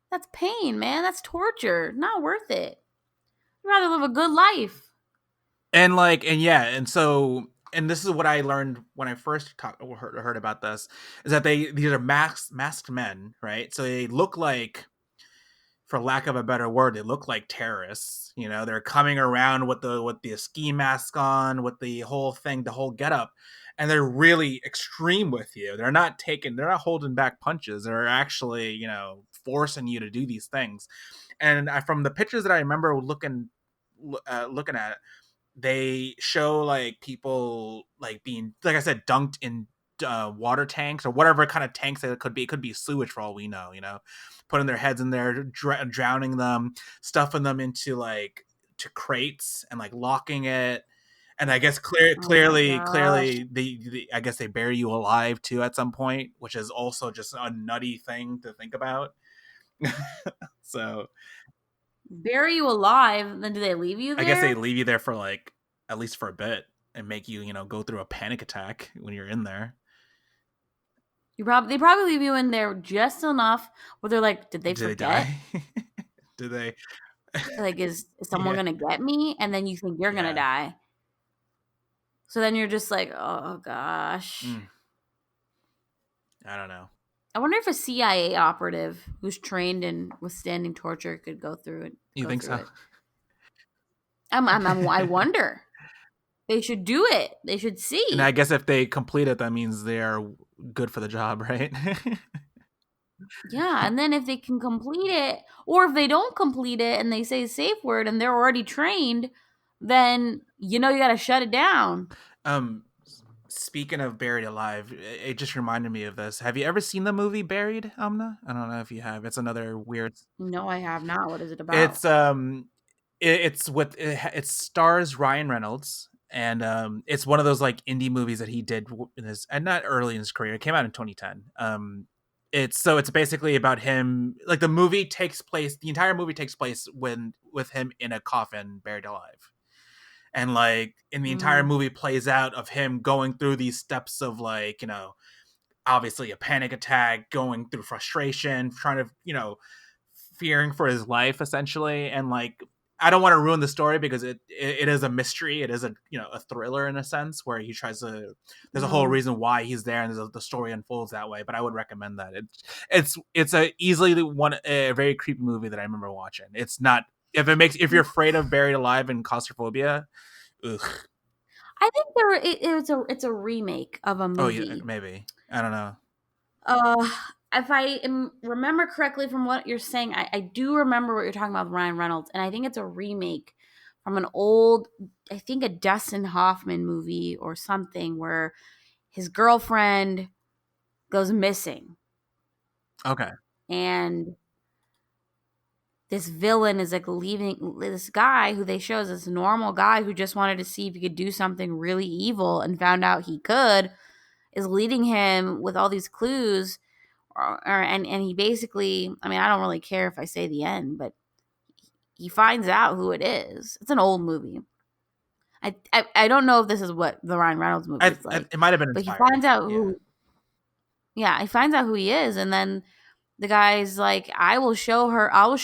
That's pain, man. That's torture. Not worth it. I'd rather live a good life. And like, and yeah, and so, and this is what I learned when I first heard about this, is that these are masked men, right? So they look like, for lack of a better word, they look like terrorists. You know, they're coming around with the ski mask on, with the whole thing, the whole getup, and they're really extreme with you. They're not holding back punches. They're actually, forcing you to do these things. And from the pictures that I remember looking at, they show like people like being, like I said, dunked in water tanks or whatever kind of tanks that it could be. It could be sewage for all we know, putting their heads in there, drowning them, stuffing them into like to crates and like locking it. And I guess Oh my gosh. clearly, I guess they bury you alive too at some point, which is also just a nutty thing to think about. So Bury you alive, then do they leave you I guess they there? leave you there for like at least for a bit and make you, go through a panic attack when you're in there. They probably leave you in there just enough where they're like, did they Do they forget? die? Do they? Like, is someone Yeah. gonna get me? And then you think you're gonna Yeah. die. So then you're just like, oh gosh. I don't know. I wonder if a CIA operative who's trained in withstanding torture could go through it. You think so? I wonder. They should do it. They should And I see. guess if they complete it, that means they are good for the job, right? Yeah, and then if they can complete it, or if they don't complete it and they say safe word and they're already trained, then you got to shut it down. um, Speaking of Buried Alive, it just reminded me of this. Have you ever seen the movie Buried, Amna? I don't know if you have. It's another weird. No, I have not. What is it about? It's it stars Ryan Reynolds, and it's one of those like indie movies that he did in his, and not early in his career. It came out in 2010. It's basically about him. Like the entire movie takes place with him in a coffin, buried alive. And like in the entire Mm. movie plays out of him going through these steps of like, obviously a panic attack, going through frustration, trying to, fearing for his life essentially. And like, I don't want to ruin the story because it is a mystery. It is a, a thriller in a sense where he tries to, there's a whole Mm. reason why he's there, and the story unfolds that way. But I would recommend that. It's a easily a very creepy movie that I remember watching. It's not, if you're afraid of buried alive and claustrophobia, ugh. I think it's a remake of a Oh yeah, movie. maybe, I don't know. Uh, if remember correctly from what you're saying, I do remember what you're talking about with Ryan Reynolds, and I think it's a remake from an old, I think a Dustin Hoffman movie or something, where his girlfriend goes missing, Okay. and this villain is like leaving this guy who they show as this normal guy who just wanted to see if he could do something really evil and found out he could, is leading him with all these clues. And he basically, I mean, I don't really care if I say the end, but he finds out who it is. It's an old movie. I don't know if this is what the Ryan Reynolds movie is like, It might have been but he inspired. finds out Yeah. who, yeah, he finds out who he is, and then the guy's like, I will show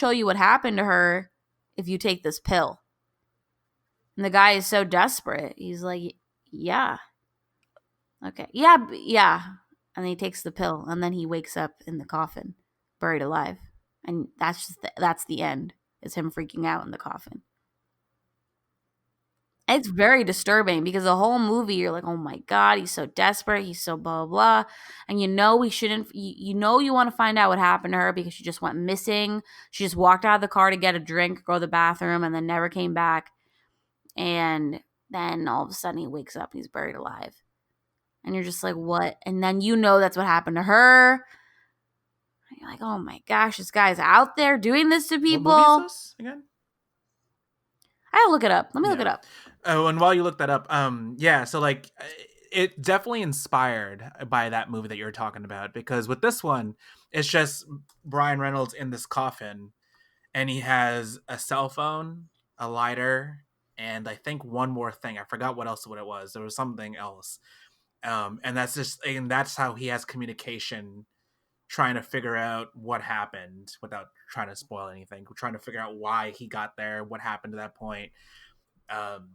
you what happened to her if you take this pill. And the guy is so desperate. He's like, yeah, okay, yeah, yeah. And then he takes the pill, and then he wakes up in the coffin, buried alive, and that's the end. Is him freaking out in the coffin. It's very disturbing because the whole movie you're like, oh my god, he's so desperate, he's so blah blah, blah. And we shouldn't. You want to find out what happened to her because she just went missing. She just walked out of the car to get a drink, go to the bathroom, and then never came back. And then all of a sudden he wakes up and he's buried alive. And you're just like, what? And then that's what happened to her. And you're like, oh my gosh, this guy's out there doing this to What movie is people. this again? I'll look it up. Let me look Yeah. it up. Oh, and while you look that up, yeah, so like, it definitely inspired by that movie that you're talking about, because with this one, it's just Brian Reynolds in this coffin, and he has a cell phone, a lighter, and I think one more thing. I forgot what it was. There was something else. And that's how he has communication, trying to figure out what happened without trying to spoil anything. We're trying to figure out why he got there, what happened to that point. Um,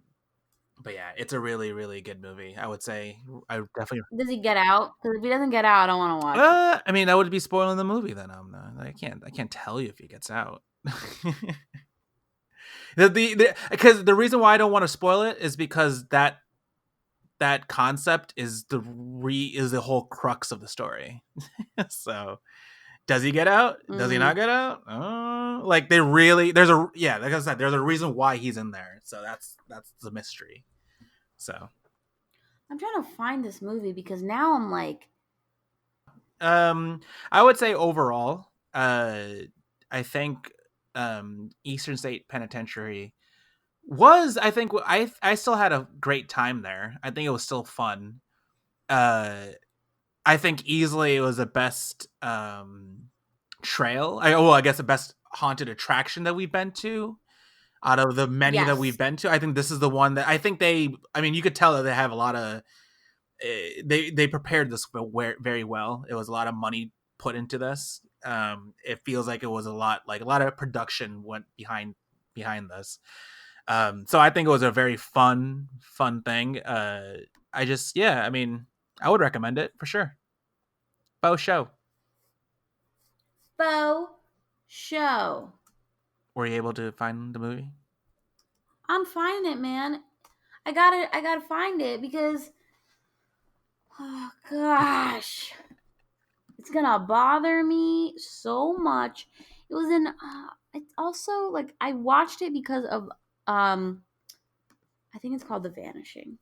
but yeah, it's a really, really good movie. I would say I definitely. Does he get out? Because if he doesn't get out, I don't want to watch it. I mean, that would be spoiling the movie. Then I can't tell you if he gets out. Because the reason why I don't want to spoil it is because that concept is the whole crux of the story. So, does he get out? Does he not get out? Like, they really, like I said, there's a reason why he's in there. So that's the mystery. So, I'm trying to find this movie because now I'm like, I would say overall, I think Eastern State Penitentiary was, I think, I still had a great time there. I think it was still fun. I think easily it was the best trail. I guess the best haunted attraction that we've been to out of the many that we've yes. been to. I think this is the one that I think I mean, you could tell that they have a lot of, they prepared this very well. It was a lot of money put into this. It feels like it was a lot of production went behind this. So I think it was a very fun thing. I mean, I would recommend it for sure. Bo show. Faux show. Were you able to find the movie? I'm finding it, man. I gotta find it because, oh gosh, it's gonna bother me so much. It was in. It's also like I watched it because of um. I think it's called The Vanishing.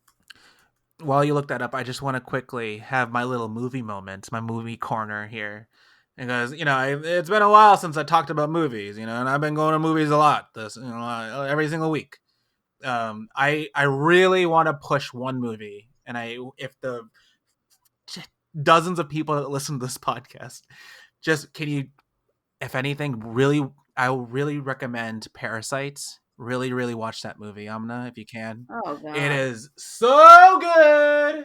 While you look that up, I just want to quickly have my little movie moment, my movie corner here. Because, it's been a while since I talked about movies, and I've been going to movies a lot, every single week. I really want to push one movie, and if the dozens of people that listen to this podcast, just can you, if anything, really, I will really recommend Parasites. Really, really watch that movie, Amna, if you can. Oh It God. is so good.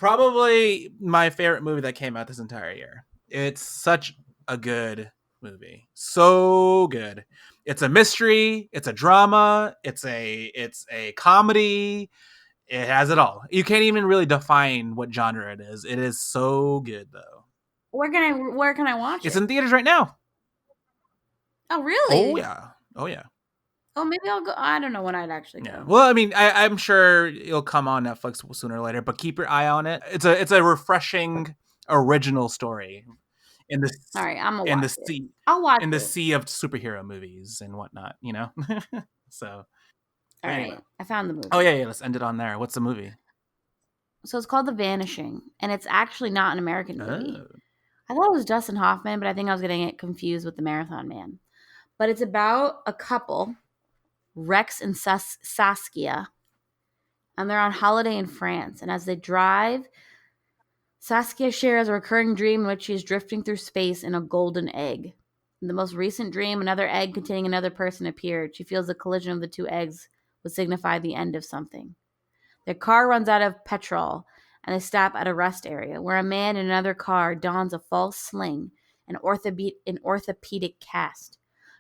Probably my favorite movie that came out this entire year. It's such a good movie. So good. It's a mystery, it's a drama, it's a comedy. It has it all. You can't even really define what genre it is. It is so good though. Where can I watch It's it? in theaters right now. Oh, Oh really? yeah. Oh yeah. Oh, maybe I'll go. I don't know when I'd actually Yeah. go. Well, I mean, I'm sure it'll come on Netflix sooner or later, but keep your eye on it. It's a refreshing original story in the All right, I'm gonna in the watch it. sea I'll watch in the it. sea of superhero movies and whatnot, you know. So, All but anyway. right, I found the Oh yeah, movie. yeah. Let's end it on there. What's the movie? So it's called The Vanishing, and it's actually not an American movie. Oh, I thought it was Dustin Hoffman, but I think I was getting it confused with The Marathon Man. But it's about a couple, Rex and Saskia, and they're on holiday in France. And as they drive, Saskia shares a recurring dream in which she is drifting through space in a golden egg. In the most recent dream, another egg containing another person appeared. She feels the collision of the two eggs would signify the end of something. Their car runs out of petrol, and they stop at a rest area where a man in another car dons a false sling and an orthopedic cast.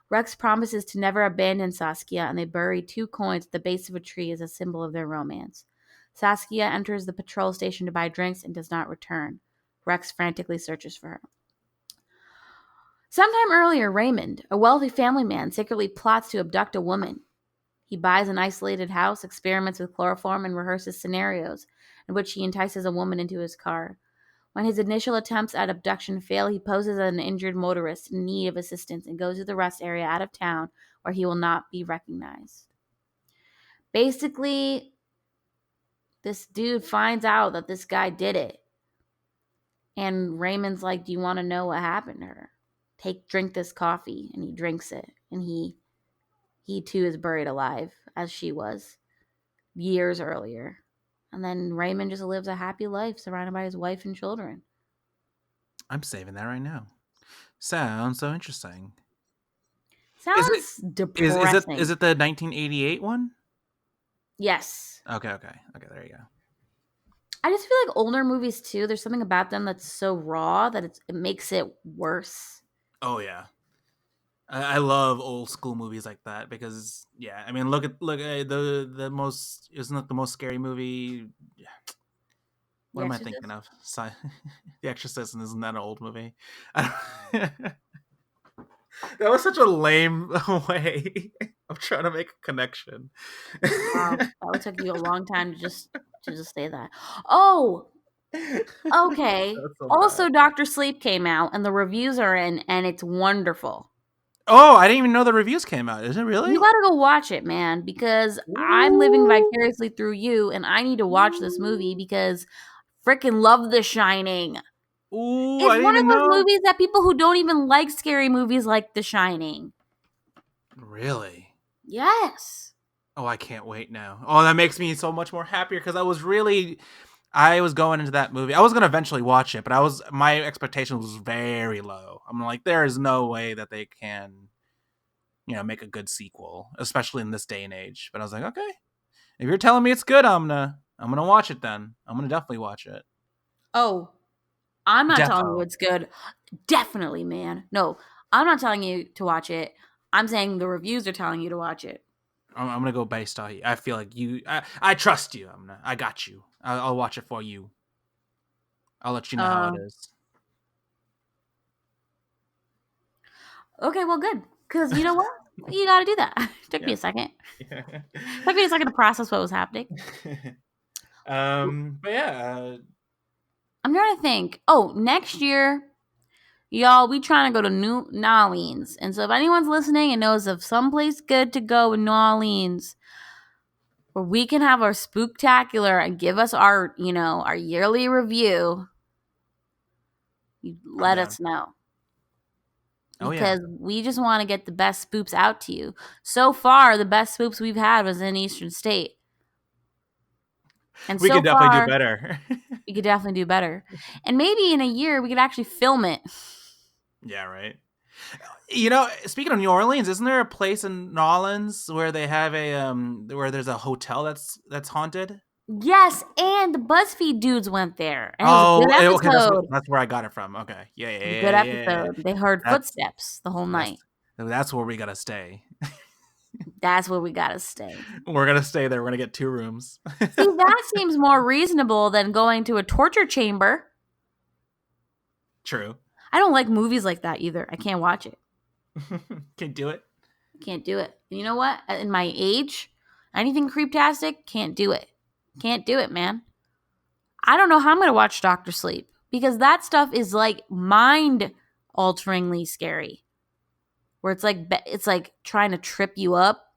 Rex promises to never abandon Saskia, and they bury 2 coins at the base of a tree as a symbol of their romance. Saskia enters the patrol station to buy drinks and does not return. Rex frantically searches for her. Sometime earlier, Raymond, a wealthy family man, secretly plots to abduct a woman. He buys an isolated house, experiments with chloroform, and rehearses scenarios in which he entices a woman into his car. When his initial attempts at abduction fail, he poses as an injured motorist in need of assistance and goes to the rest area out of town where he will not be recognized. Basically, this dude finds out that this guy did it. And Raymond's like, "Do you want to know what happened to her? Drink this coffee." And he drinks it. And he too is buried alive, as she was years earlier. And then Raymond just lives a happy life surrounded by his wife and children. I'm saving that right now. Sounds so interesting. Is it Sounds is depressing. it the 1988 one? Yes. Okay. There you go. I just feel like older movies too, there's something about them that's so raw that it makes it worse. Oh yeah. I love old school movies like that because yeah, I mean look at the most isn't it the most scary movie? What The am I thinking Exorcist? of? The Exorcist, and isn't that an old movie? That was such a lame way of trying to make a connection. Wow, that would take you a long time to just say that. Oh, okay. That's so bad. Also, Doctor Sleep came out, and the reviews are in, and it's wonderful. Oh, I didn't even know the reviews came out. Is it You really? gotta go watch it, man, because I'm living Ooh. vicariously through you, and I need to watch this movie because freaking love The Shining. Ooh, I It's didn't one of even those know. movies that people who don't even like scary movies like The Shining. Really? Yes. Oh, I can't wait now. Oh, that makes me so much more happier because I was going into that movie. I was gonna eventually watch it, but my expectations was very low. I'm like, there is no way that they can, make a good sequel, especially in this day and age. But I was like, okay, if you're telling me it's good, I'm gonna watch it then. I'm gonna definitely watch it. Oh, I'm not telling you Defo. it's good. Definitely, man. No, I'm not telling you to watch it. I'm saying the reviews are telling you to watch it. I'm gonna go based on you. I feel like you. I trust you. I got you. I'll watch it for you. I'll let you know how it Uh, is. okay, well, good. Because you know what? You got to do that. Took me Yeah. a second. Took me a second to process what was happening. But yeah, I'm trying to think. Oh, next year, y'all, we trying to go to New Orleans. And so if anyone's listening and knows of someplace good to go in New Orleans where we can have our spooktacular and give us our yearly review, you I'm let down. us know. Oh yeah, Because we just want to get the best spoops out to you. So far, the best spoops we've had was in Eastern State. And we so could definitely do far, better. we could definitely do better. And maybe in a year, we could actually film it. Yeah, right. Speaking of New Orleans, isn't there a place in New Orleans where they have where there's a hotel that's haunted? Yes, and the BuzzFeed dudes went there, and it was a good Oh, okay. episode. That's where I got it from. Okay, yeah, yeah, It was a yeah, good yeah, yeah. episode. They heard That's footsteps the whole that's night. that's where we gotta stay. That's where we gotta stay. We're gonna stay there. We're gonna get 2 rooms. See, that seems more reasonable than going to a torture chamber. True. I don't like movies like that either. I can't watch it. Can do it. Can't do it. And you know what? In my age, anything creeptastic, can't do it. Can't do it, man. I don't know how I'm going to watch Doctor Sleep because that stuff is like mind alteringly scary. Where it's like trying to trip you up.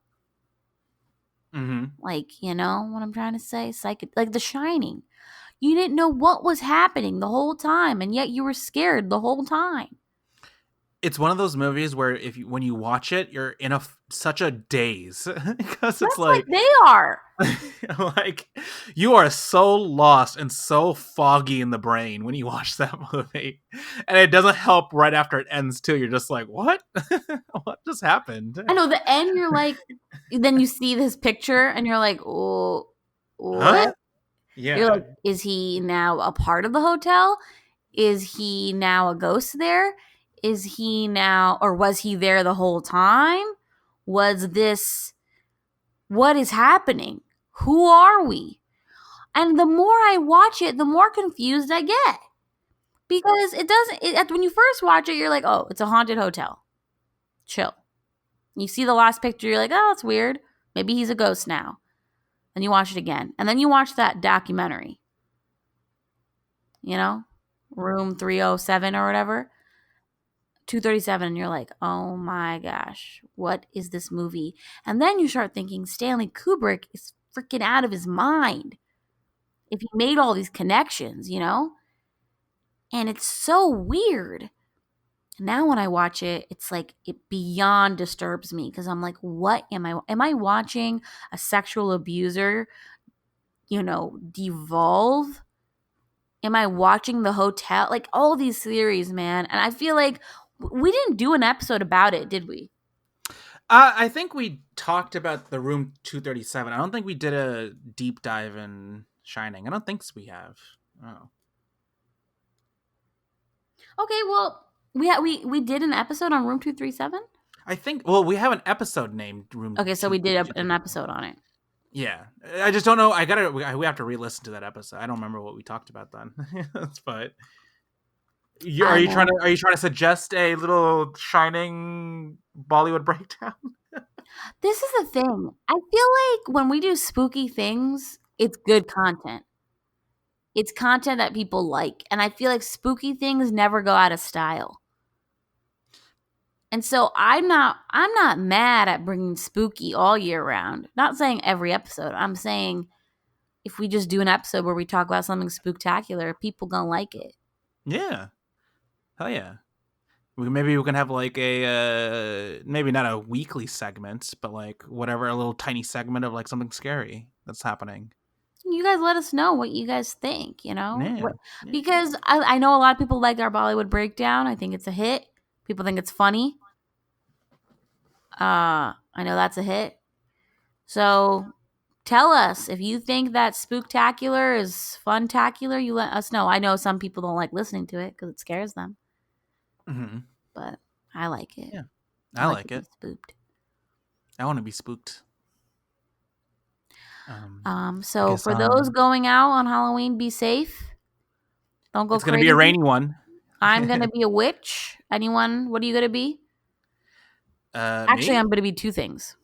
Mm-hmm. Like, you know what I'm trying to say? Like The Shining. You didn't know what was happening the whole time, and yet you were scared the whole time. It's one of those movies where when you watch it, you're in such a daze because it's Just like they are. like you are so lost and so foggy in the brain when you watch that movie, and it doesn't help right after it ends too. You're just like, what? What just happened? I know the end. You're like, then you see this picture, and you're like, oh, what? Huh? Yeah. You're like, is he now a part of the hotel? Is he now a ghost there? Is he now, or was he there the whole time? Was this, what is happening? Who are we? And the more I watch it, the more confused I get. Because when you first watch it, you're like, oh, it's a haunted hotel. Chill. You see the last picture, you're like, oh, that's weird. Maybe he's a ghost now. Then you watch it again. And then you watch that documentary. You know? Room 307 or whatever. 237, and you're like, oh my gosh, what is this movie? And then you start thinking Stanley Kubrick is freaking out of his mind if he made all these connections, you know? And it's so weird. Now when I watch it, it's like it beyond disturbs me because I'm like, what am I watching a sexual abuser, devolve? Am I watching The Hotel? Like all these theories, man. And I feel like we didn't do an episode about it, did we? I think we talked about the Room 237. I don't think we did a deep dive in Shining. I don't think we have. Oh. Okay, well, we did an episode on Room 237? I think, well, we have an episode named Room. Okay, so we did an episode on it. Yeah, I just don't know. We have to re-listen to that episode. I don't remember what we talked about then. But are you trying to suggest a little Shining Bollywood breakdown? This is the thing. I feel like when we do spooky things, it's good content. It's content that people like, and I feel like spooky things never go out of style. And so I'm not mad at bringing spooky all year round. Not saying every episode. I'm saying if we just do an episode where we talk about something spooktacular, people gonna like it. Yeah. Hell yeah. Maybe we can have like a maybe not a weekly segment, but like whatever, a little tiny segment of like something scary that's happening. You guys let us know what you guys think, Yeah. Because I know a lot of people like our Bollywood breakdown. I think it's a hit. People think it's funny. I know that's a hit. So tell us if you think that spooktacular is funtacular. You let us know. I know some people don't like listening to it because it scares them. Mm-hmm. But I like it. Yeah, I like it. Spooked. I want to be spooked. So for those going out on Halloween, be safe. Don't go. It's gonna be a rainy one. I'm gonna be a witch. Anyone? What are you gonna be? Actually, me? I'm gonna be two things.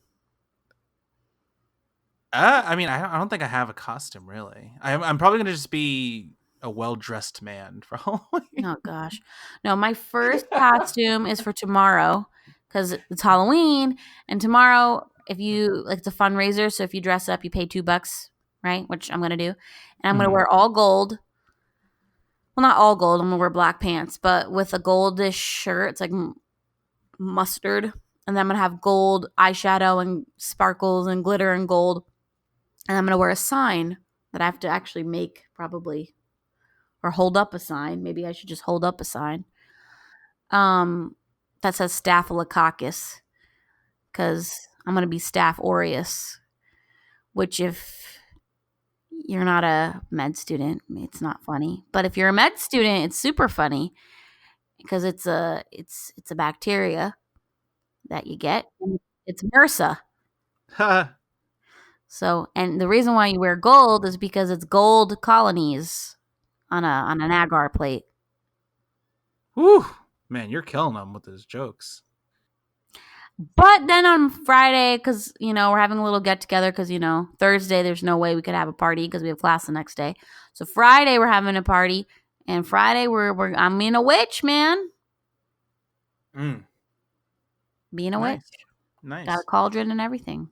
I mean, I don't think I have a costume really. I'm probably gonna just be a well-dressed man for Halloween. Oh gosh, no. My first costume is for tomorrow because it's Halloween, and tomorrow, if you like, it's a fundraiser. So if you dress up, you pay $2, right? Which I'm gonna do, and I'm gonna wear all gold. Well, not all gold. I'm gonna wear black pants, but with a goldish shirt. It's like mustard, and then I'm gonna have gold eyeshadow and sparkles and glitter and gold, and I'm gonna wear a sign that I have to actually make probably. Or hold up a sign. Maybe I should just hold up a sign. That says Staphylococcus, because I'm gonna be Staph aureus. Which, if you're not a med student, it's not funny. But if you're a med student, it's super funny because it's a bacteria that you get. And it's MRSA. So, and the reason why you wear gold is because it's gold colonies on an agar plate. Whew. Man, you're killing them with those jokes. But then on Friday, because, we're having a little get together because, Thursday, there's no way we could have a party because we have class the next day. So Friday, we're having a party. And Friday, I'm being a witch, man. Being a witch. Nice. Got a cauldron and everything.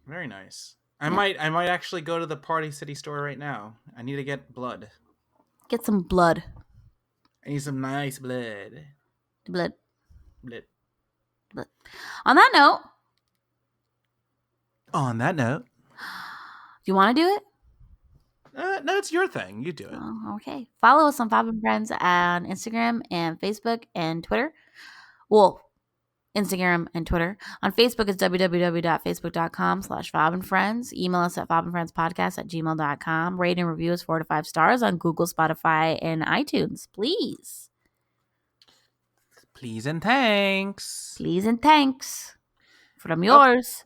Very nice. I might actually go to the Party City store right now. I need to get blood. Get some blood. I need some nice blood. Blood. On that note. Do you want to do it? No, it's your thing. You do it. Oh, okay. Follow us on Fob and Friends on Instagram and Facebook and Twitter. Well, Instagram and Twitter. On Facebook, it's www.facebook.com/FobandFriends. Email us at fobandfriendspodcast@gmail.com. Rate and review us 4 to 5 stars on Google, Spotify, and iTunes. Please. Please and thanks. Please and thanks. From yours.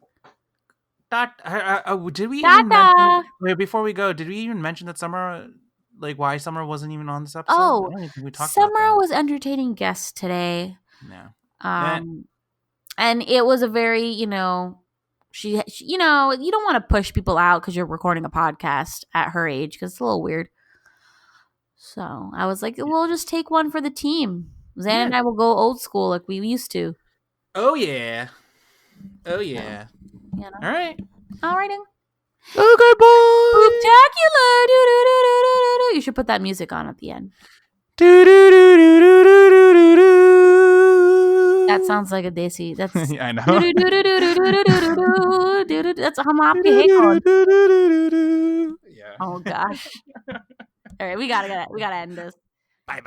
Did we even mention, wait, before we go, did we even mention that Samrah, why Samrah wasn't even on this episode? Oh, I don't even think we talked Samrah about that. was entertaining guests today. Yeah. And it was a very, she you don't want to push people out because you're recording a podcast at her age because it's a little weird. So I was like, we'll just take one for the team. Zain and I will go old school like we used to. Oh, yeah. All right. All right. Okay, boy. Spectacular. You should put that music on at the end. That sounds like a desi. That's I know. That's a hum Yeah. Oh gosh. All right, we gotta end this. Bye.